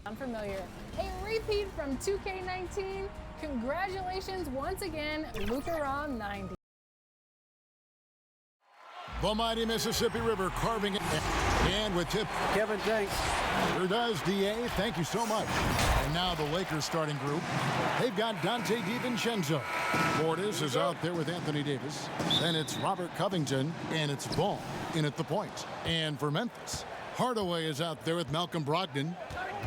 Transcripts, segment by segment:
Unfamiliar. A repeat from 2K19. Congratulations once again, Lucaron 90. The mighty Mississippi River carving it. And with tip. Kevin, thanks. Here does DA. Thank you so much. And now the Lakers starting group. They've got Dante DiVincenzo. Portis is out there with Anthony Davis. Then it's Robert Covington. And it's Ball in at the point. And for Memphis, Hardaway is out there with Malcolm Brogdon.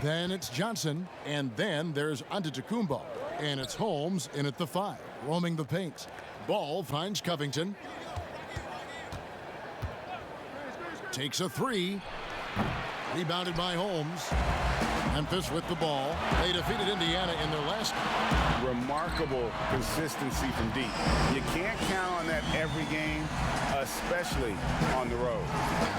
Then it's Johnson. And then there's Antetokounmpo. And it's Holmes in at the 5. Roaming the paint. Ball finds Covington. Takes a 3. Rebounded by Holmes. Memphis with the ball. They defeated Indiana in their last. Remarkable consistency from deep. You can't count on that every game, especially on the road.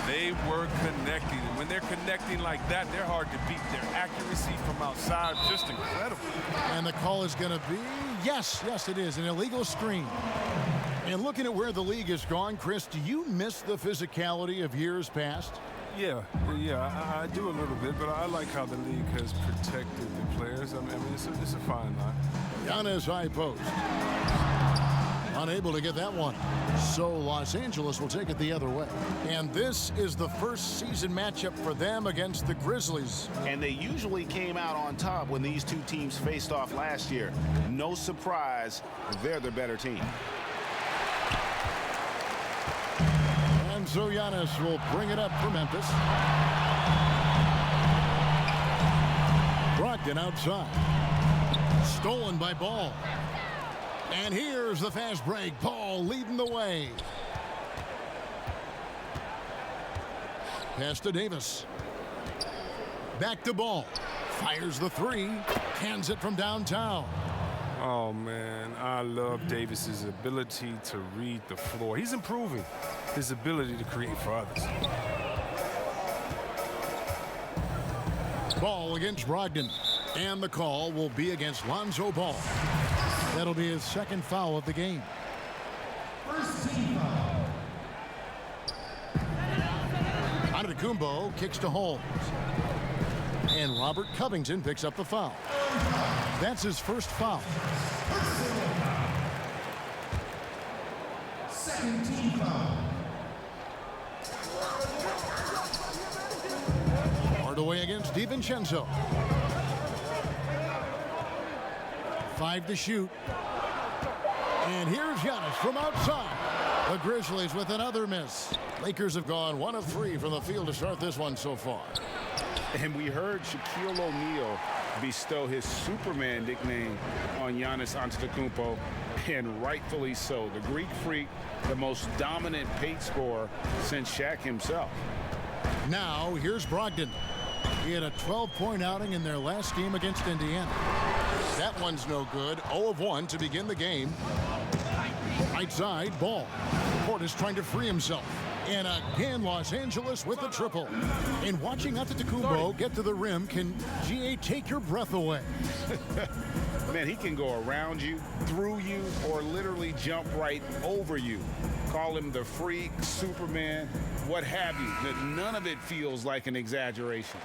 They were connecting. And when they're connecting like that, they're hard to beat. Their accuracy from outside, just incredible. And the call is going to be, yes, it is, an illegal screen. And looking at where the league has gone, Chris, do you miss the physicality of years past? Yeah, I do a little bit, but I like how the league has protected the players. I mean, it's a fine line. Giannis high post. Unable to get that one. So Los Angeles will take it the other way. And this is the first season matchup for them against the Grizzlies. And they usually came out on top when these two teams faced off last year. No surprise, they're the better team. And so Giannis will bring it up for Memphis. Brogdon outside. Stolen by Ball. And here's the fast break. Ball leading the way. Pass to Davis. Back to Ball. Fires the 3. Hands it from downtown. Oh, man, I love Davis's ability to read the floor. He's improving his ability to create for others. Ball against Brogdon. And the call will be against Lonzo Ball. That'll be his second foul of the game. First team foul. Antetokounmpo kicks to Holmes. And Robert Covington picks up the foul. That's his first foul. Second team foul. Hardaway against DiVincenzo. 5 to shoot. And here's Giannis from outside. The Grizzlies with another miss. Lakers have gone 1 of 3 from the field to start this one so far. And we heard Shaquille O'Neal bestow his Superman nickname on Giannis Antetokounmpo, and rightfully so. The Greek Freak, the most dominant paint scorer since Shaq himself. Now, here's Brogdon. He had a 12-point outing in their last game against Indiana. That one's no good. 0 of 1 to begin the game. Right side, Ball. Portis trying to free himself. And again, Los Angeles with the triple. And watching Antetokounmpo get to the rim can, GA, take your breath away. Man, he can go around you, through you, or literally jump right over you. Call him the Freak, Superman, what have you. None of it feels like an exaggeration.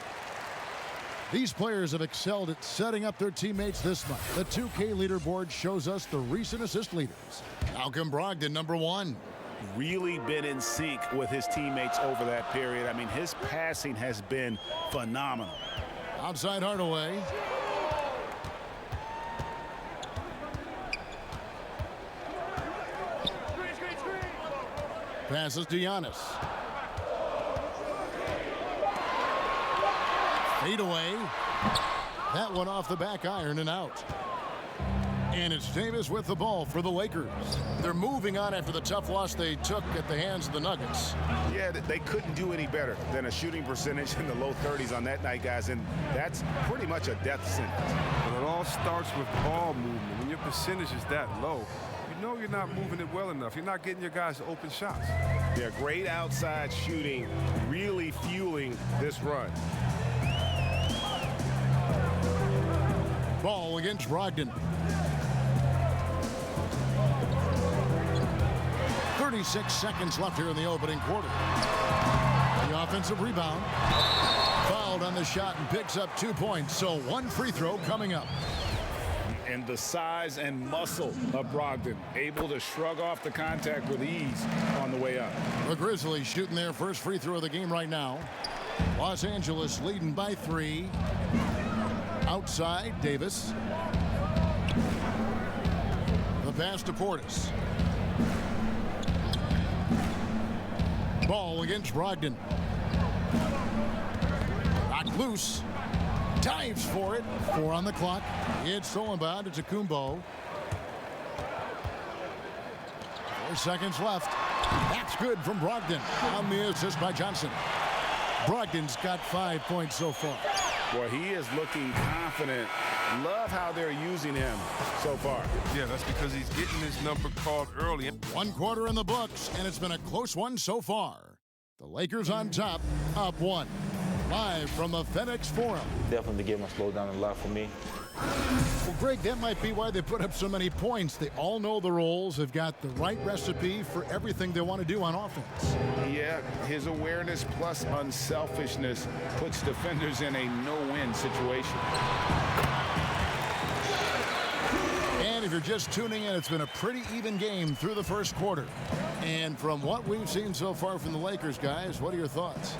These players have excelled at setting up their teammates this month. The 2K leaderboard shows us the recent assist leaders. Malcolm Brogdon, number 1. Really been in sync with his teammates over that period. I mean, his passing has been phenomenal. Outside Hardaway. Passes to Giannis. Fade away. That one off the back iron and out. And it's Davis with the ball for the Lakers. They're moving on after the tough loss they took at the hands of the Nuggets. Yeah, they couldn't do any better than a shooting percentage in the low 30s on that night, guys, and that's pretty much a death sentence. But it all starts with ball movement. When your percentage is that low, you know you're not moving it well enough. You're not getting your guys open shots. Yeah, great outside shooting, really fueling this run. Ball against Brogdon. 36 seconds left here in the opening quarter. The offensive rebound. Fouled on the shot and picks up 2 points. So one free throw coming up. And the size and muscle of Brogdon, able to shrug off the contact with ease on the way up. The Grizzlies shooting their first free throw of the game right now. Los Angeles leading by 3. Outside, Davis. The pass to Portis. Ball against Brogdon. Knocked loose. Dives for it. 4 on the clock. It's stolen by Antetokounmpo. 4 seconds left. That's good from Brogdon. On the assist by Johnson. Brogdon's got 5 points so far. Boy, he is looking confident. Love how they're using him so far. Yeah, that's because he's getting his number called early. 1 quarter in the books, and it's been a close one so far. The Lakers on top, up 1. Live from the FedEx Forum. Definitely the game will slow down a lot for me. Well, Greg, that might be why they put up so many points. They all know the roles. They've got the right recipe for everything they want to do on offense. Yeah, his awareness plus unselfishness puts defenders in a no-win situation. And if you're just tuning in, it's been a pretty even game through the first quarter. And from what we've seen so far from the Lakers, guys, what are your thoughts?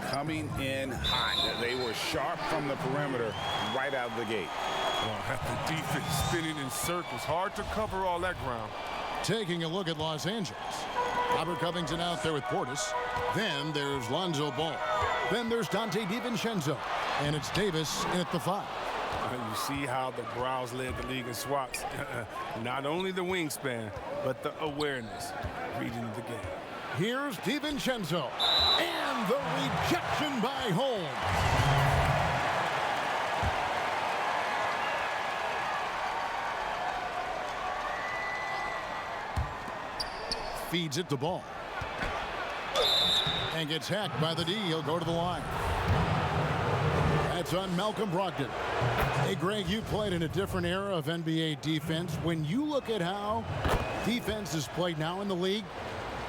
Coming in hot. They were sharp from the perimeter right out of the gate. Well, the defense spinning in circles. Hard to cover all that ground. Taking a look at Los Angeles. Robert Covington out there with Portis. Then there's Lonzo Ball. Then there's Dante DiVincenzo. And it's Davis in at the 5. You see how the Browns led the league in swats. Not only the wingspan, but the awareness, reading the game. Here's DiVincenzo. And the rejection by Holmes. Feeds it to Ball. And gets hacked by the D. He'll go to the line. That's on Malcolm Brogdon. Hey, Greg, you played in a different era of NBA defense. When you look at how defense is played now in the league,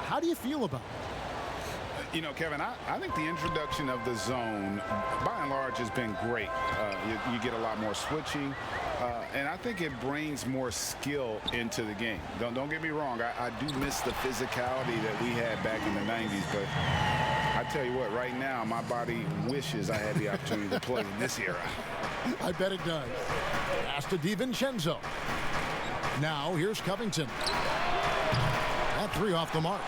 how do you feel about it? You know, Kevin, I think the introduction of the zone, by and large, has been great. You get a lot more switching, and I think it brings more skill into the game. Don't get me wrong. I do miss the physicality that we had back in the 90s, but I tell you what, right now, my body wishes I had the opportunity to play in this era. I bet it does. Pass to DiVincenzo. Now, here's Covington. That 3 off the mark.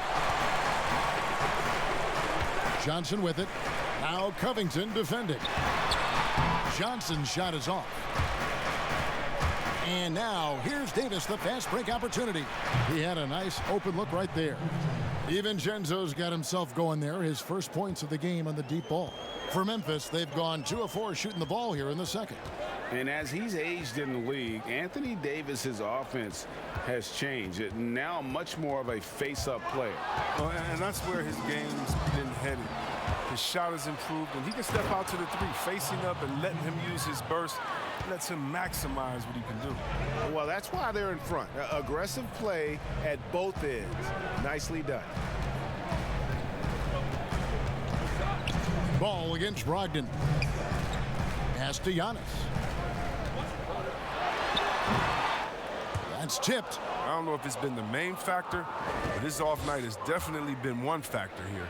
Johnson with it. Now Covington defending. Johnson's shot is off. And now here's Davis, the fast break opportunity. He had a nice open look right there. DiVincenzo's got himself going there. His first points of the game on the deep ball. For Memphis, they've gone 2 of 4 shooting the ball here in the second. And as he's aged in the league, Anthony Davis's offense has changed. It now much more of a face-up player. Well, and that's where his game's been headed. His shot has improved, and he can step out to the 3, facing up and letting him use his burst. Lets him maximize what he can do. Well, that's why they're in front. Aggressive play at both ends. Nicely done. Ball against Brogdon. Pass to Giannis. That's tipped. I don't know if it's been the main factor, but his off night has definitely been one factor here.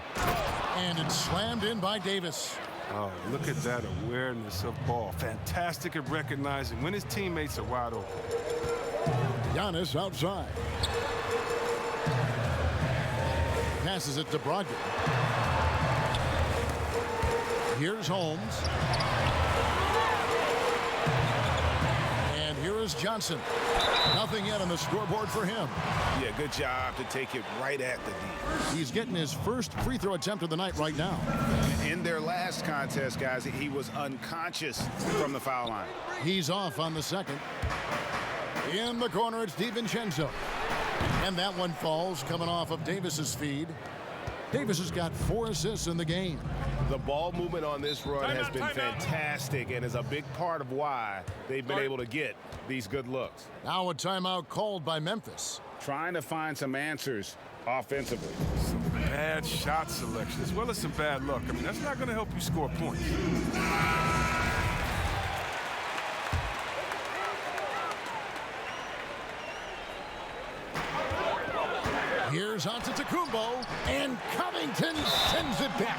And it's slammed in by Davis. Oh, look at that awareness of ball. Fantastic at recognizing when his teammates are wide open. Giannis outside. Passes it to Brogdon. Here's Holmes. And here is Johnson. Nothing yet on the scoreboard for him. Yeah, good job to take it right at the D. He's getting his first free throw attempt of the night right now. In their last contest, guys, he was unconscious from the foul line. He's off on the second. In the corner, it's DiVincenzo. And that one falls coming off of Davis's feed. Davis has got 4 assists in the game. The ball movement on this run has been fantastic and is a big part of why they've been able to get these good looks. Now a timeout called by Memphis. Trying to find some answers offensively. Bad shot selection, as well as some bad luck. I mean, that's not going to help you score points. Here's Antetokounmpo, and Covington sends it back.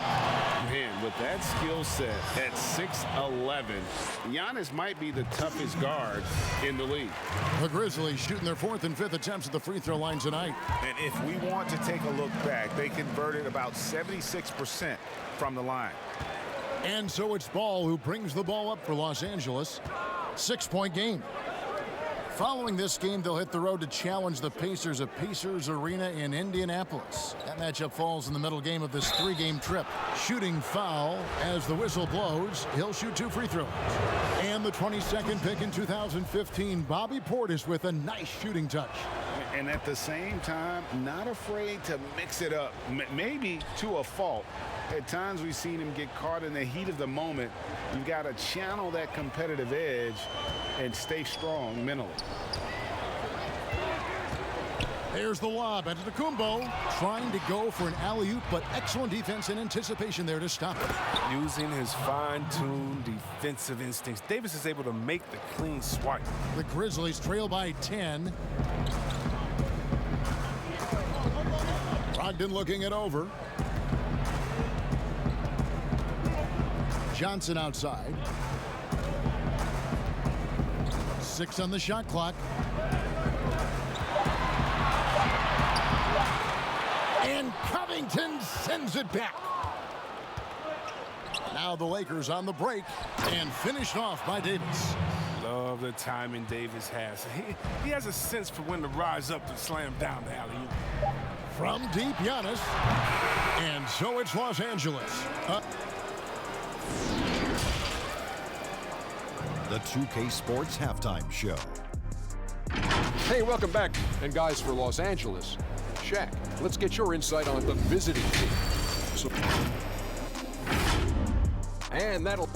Man, with that skill set at 6'11", Giannis might be the toughest guard in the league. The Grizzlies shooting their 4th and 5th attempts at the free throw line tonight. And if we want to take a look back, they converted about 76% from the line. And so it's Ball who brings the ball up for Los Angeles. 6-point game. Following this game, they'll hit the road to challenge the Pacers at Pacers Arena in Indianapolis. That matchup falls in the middle game of this 3-game trip. Shooting foul as the whistle blows. He'll shoot 2 free throws. And the 22nd pick in 2015, Bobby Portis with a nice shooting touch. And at the same time, not afraid to mix it up, maybe to a fault. At times we've seen him get caught in the heat of the moment. You've got to channel that competitive edge and stay strong mentally. There's the lob. Antetokounmpo trying to go for an alley-oop, but excellent defense and anticipation there to stop it. Using his fine-tuned defensive instincts, Davis is able to make the clean swipe. The Grizzlies trail by 10. Brogdon looking it over. Johnson outside. 6 on the shot clock. And Covington sends it back. Now the Lakers on the break and finished off by Davis. Love the timing Davis has. He has a sense for when to rise up and slam down the alley-oop. From deep, Giannis. And so it's Los Angeles. The 2K Sports Halftime Show. Hey, welcome back. And guys, for Los Angeles, Shaq, let's get your insight on the visiting team. And that'll...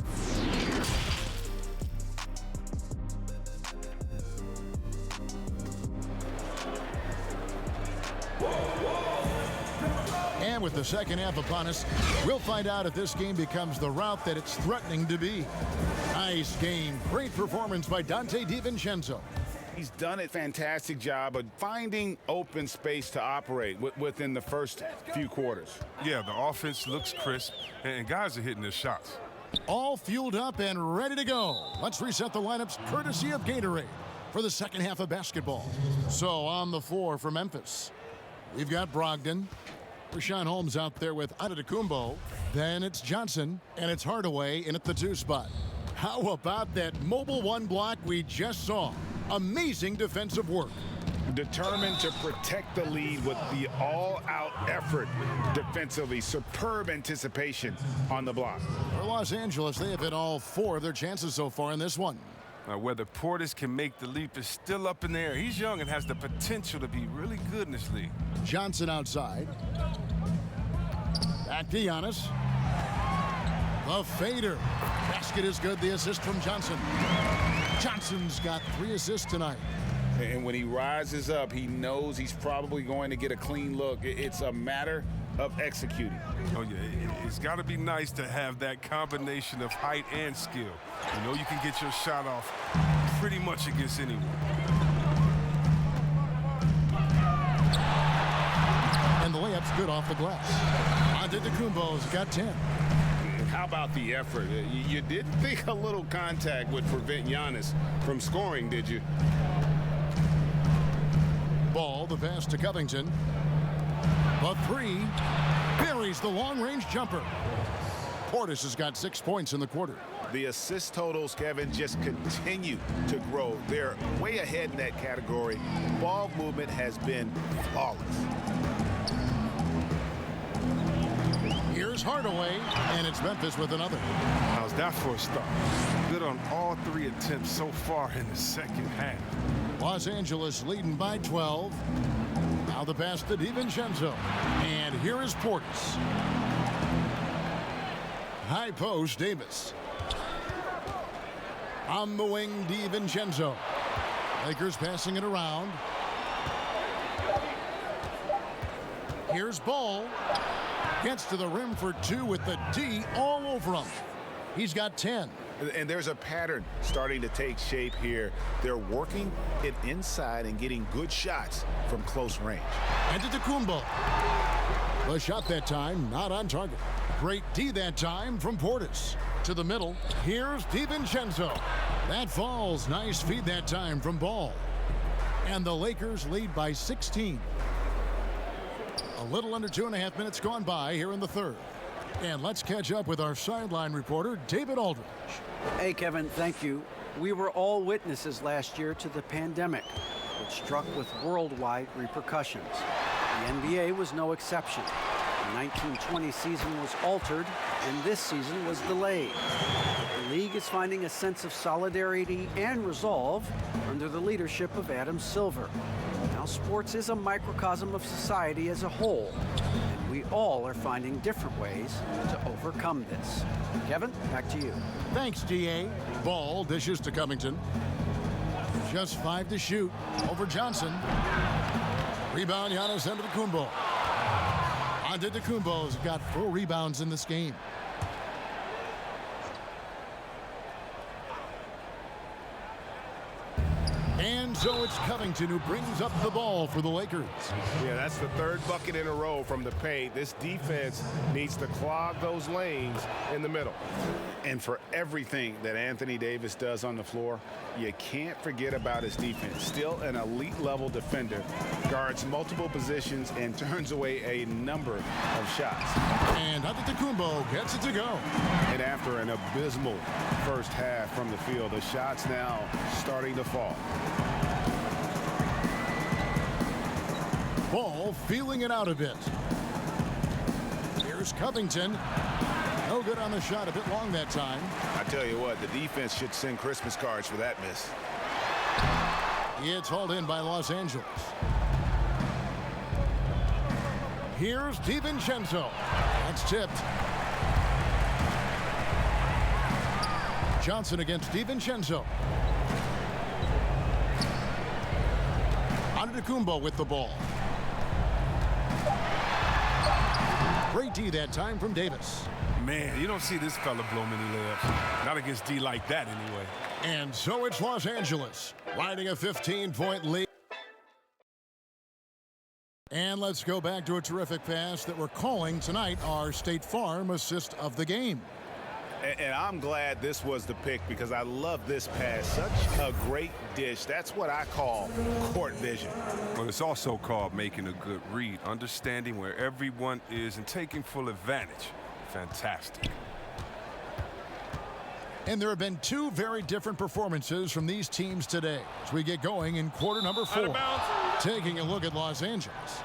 And with the second half upon us, we'll find out if this game becomes the route that it's threatening to be. Nice game. Great performance by Dante DiVincenzo. He's done a fantastic job of finding open space to operate within the first few quarters. Yeah, the offense looks crisp, and guys are hitting their shots. All fueled up and ready to go. Let's reset the lineups courtesy of Gatorade for the second half of basketball. So on the floor for Memphis, we've got Brogdon. Rashawn Holmes out there with Antetokounmpo. Then it's Johnson, and it's Hardaway in at the 2 spot. How about that mobile 1 block we just saw? Amazing defensive work. Determined to protect the lead with the all-out effort defensively. Superb anticipation on the block. For Los Angeles, they have hit all 4 of their chances so far in this one. Now, whether Portis can make the leap is still up in the air. He's young and has the potential to be really good in this league. Johnson outside. Back to Giannis. The fader. Basket is good. The assist from Johnson. Johnson's got 3 assists tonight. And when he rises up, he knows he's probably going to get a clean look. It's a matter of executing. Oh, yeah, it's got to be nice to have that combination of height and skill. You know you can get your shot off pretty much against anyone. And the layup's good off the glass. Antetokounmpo's got 10. How about the effort? You didn't think a little contact would prevent Giannis from scoring, did you? Ball, the pass to Covington. The 3 buries the long-range jumper. Portis has got 6 points in the quarter. The assist totals, Kevin, just continue to grow. They're way ahead in that category. Ball movement has been flawless. Here's Hardaway, and it's Memphis with another. How's that for a start? Good on all 3 attempts so far in the second half. Los Angeles leading by 12. Now the pass to DiVincenzo. And here is Portis. High post, Davis. On the wing, DiVincenzo. Lakers passing it around. Here's Ball. Gets to the rim for two with the D all over him. He's got 10. And there's a pattern starting to take shape here. They're working it inside and getting good shots from close range. Antetokounmpo. The shot that time, not on target. Great D that time from Portis. To the middle, here's DiVincenzo. That falls. Nice feed that time from Ball. And the Lakers lead by 16. A little under 2.5 minutes gone by here in the third. And let's catch up with our sideline reporter, David Aldridge. Hey, Kevin, thank you. We were all witnesses last year to the pandemic, which struck with worldwide repercussions. The NBA was no exception. The 1920 season was altered, and this season was delayed. The league is finding a sense of solidarity and resolve under the leadership of Adam Silver. Now, sports is a microcosm of society as a whole, and we all are finding different ways to overcome this. Kevin, back to you. Thanks, DA. Ball dishes to Covington. Just 5 to shoot over Johnson. Rebound, Giannis Antetokounmpo. Antetokounmpo's got 4 rebounds in this game. And so it's Covington who brings up the ball for the Lakers. Yeah, that's the third bucket in a row from the paint. This defense needs to clog those lanes in the middle. And for everything that Anthony Davis does on the floor, you can't forget about his defense. Still an elite level defender, guards multiple positions and turns away a number of shots. And Antetokounmpo gets it to go. And after an abysmal first half from the field, the shots now starting to fall. Ball feeling it out a bit. Here's Covington. No good on the shot, a bit long that time. I tell you what, the defense should send Christmas cards for that miss. It's hauled in by Los Angeles. Here's DiVincenzo. That's tipped. Johnson against DiVincenzo. Antetokounmpo with the ball. Great D that time from Davis. Man, you don't see this fella blow many layups. Not against D like that, anyway. And so it's Los Angeles, riding a 15-point lead. And let's go back to a terrific pass that we're calling tonight our State Farm assist of the game. And I'm glad this was the pick because I love this pass. Such a great dish. That's what I call court vision. Well, it's also called making a good read, understanding where everyone is and taking full advantage. Fantastic. And there have been 2 very different performances from these teams today as we get going in quarter number 4. Taking a look at Los Angeles.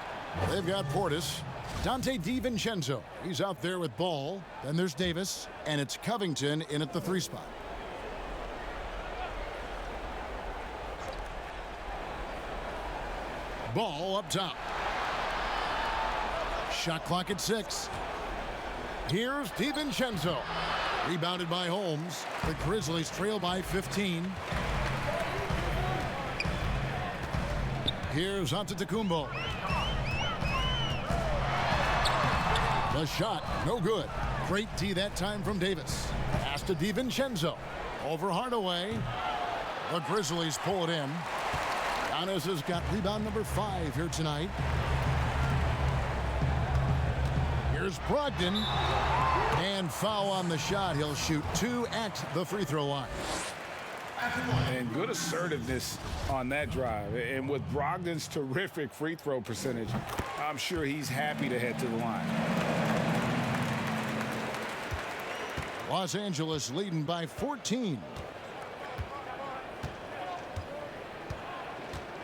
They've got Portis, Dante DiVincenzo. He's out there with Ball. Then there's Davis, and it's Covington in at the 3 spot. Ball up top. Shot clock at 6. Here's DiVincenzo. Rebounded by Holmes. The Grizzlies trail by 15. Here's Antetokounmpo. The shot, no good. Great D that time from Davis. Pass to DiVincenzo. Over Hardaway. The Grizzlies pull it in. Giannis has got rebound number 5 here tonight. Here's Brogdon. And foul on the shot. He'll shoot 2 at the free throw line. And good assertiveness on that drive. And with Brogdon's terrific free throw percentage, I'm sure he's happy to head to the line. Los Angeles leading by 14.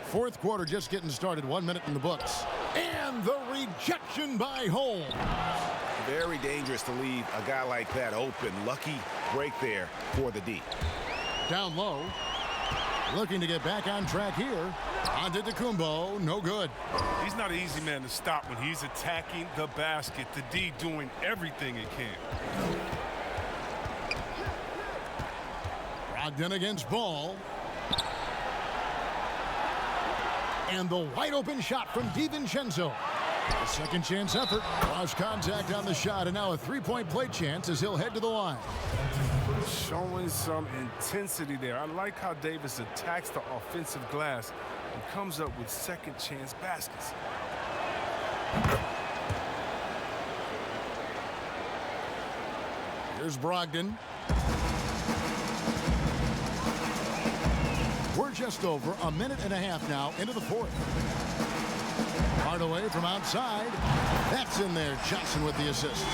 Fourth quarter just getting started. 1 minute in the books. And the rejection by Holmes. Very dangerous to leave a guy like that open. Lucky break there for the D. Down low. Looking to get back on track here. Antetokounmpo, no good. He's not an easy man to stop when he's attacking the basket. The D doing everything he can. Brogdon against Ball. And the wide open shot from DiVincenzo. A second chance effort. Lost contact on the shot, and now a three-point play chance as he'll head to the line. Showing some intensity there. I like how Davis attacks the offensive glass and comes up with second chance baskets. Here's Brogdon. We're just over a minute and a half now into the fourth. Hardaway from outside. That's in there. Johnson with the assist.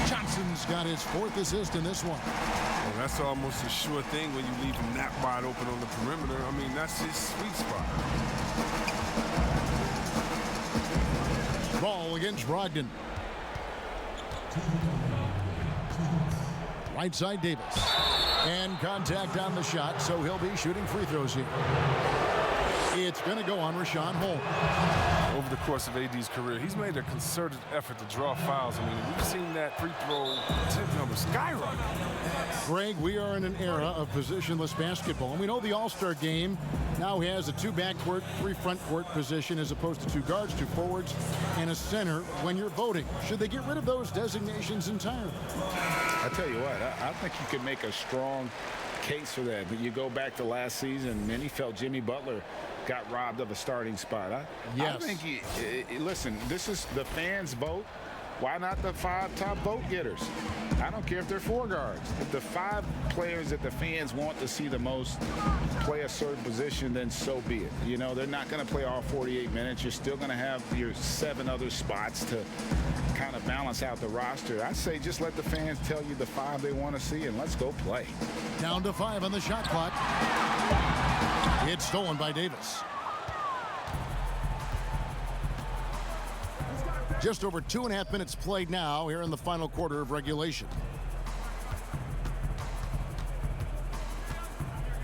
Johnson's got his fourth assist in this one. Well, that's almost a sure thing when you leave him that wide open on the perimeter. I mean, that's his sweet spot. Ball against Brogdon. Right side Davis. And contact on the shot, so he'll be shooting free throws here. It's going to go on Rashawn Holmes. Over the course of AD's career, he's made a concerted effort to draw fouls. I mean, we've seen that free throw attempt number skyrocket. Greg, we are in an era of positionless basketball, and we know the All-Star game now has a 2 backcourt, 3 frontcourt position as opposed to 2 guards, 2 forwards, and a center when you're voting. Should they get rid of those designations entirely? I tell you what, I think you can make a strong case for that. But you go back to last season, many felt Jimmy Butler got robbed of a starting spot. Yes. I think, listen, this is the fans' vote. Why not the 5 top vote getters? I don't care if they're 4 guards. If the 5 players that the fans want to see the most play a certain position, then so be it. You know, they're not going to play all 48 minutes. You're still going to have your 7 other spots to kind of balance out the roster. I say just let the fans tell you the 5 they want to see, and let's go play. Down to 5 on the shot clock. It's stolen by Davis. Just over 2.5 minutes played now here in the final quarter of regulation.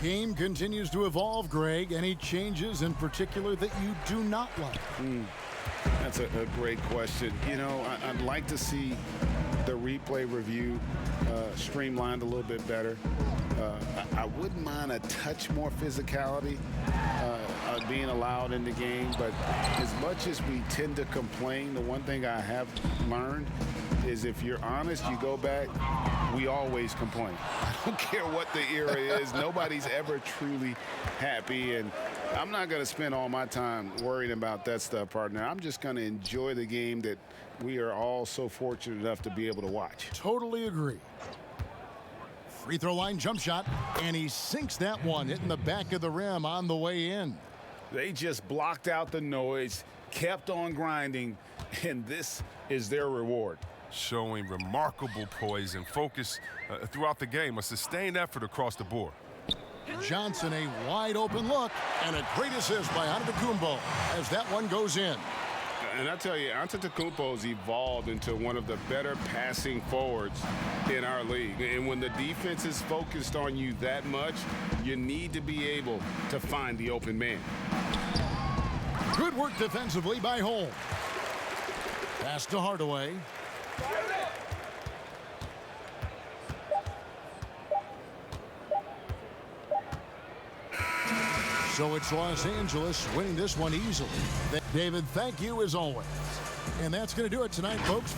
Game continues to evolve, Greg. Any changes in particular that you do not like? That's a great question. You know, I'd like to see the replay review streamlined a little bit better. I wouldn't mind a touch more physicality being allowed in the game, but as much as we tend to complain, the one thing I have learned is if you're honest, you go back, we always complain. I don't care what the era is. Nobody's ever truly happy, and I'm not going to spend all my time worrying about that stuff, partner. I'm just going to enjoy the game that we are all so fortunate enough to be able to watch. Totally agree. Free throw line jump shot, and he sinks that one, hitting the back of the rim on the way in. They just blocked out the noise, kept on grinding, and this is their reward. Showing remarkable poise and focus throughout the game, a sustained effort across the board. Johnson, a wide open look, and a great assist by Antetokounmpo as that one goes in. And I tell you, Antetokounmpo's evolved into one of the better passing forwards in our league. And when the defense is focused on you that much, you need to be able to find the open man. Good work defensively by Holmes. Pass to Hardaway. So it's Los Angeles winning this one easily. David, thank you as always. And that's going to do it tonight, folks.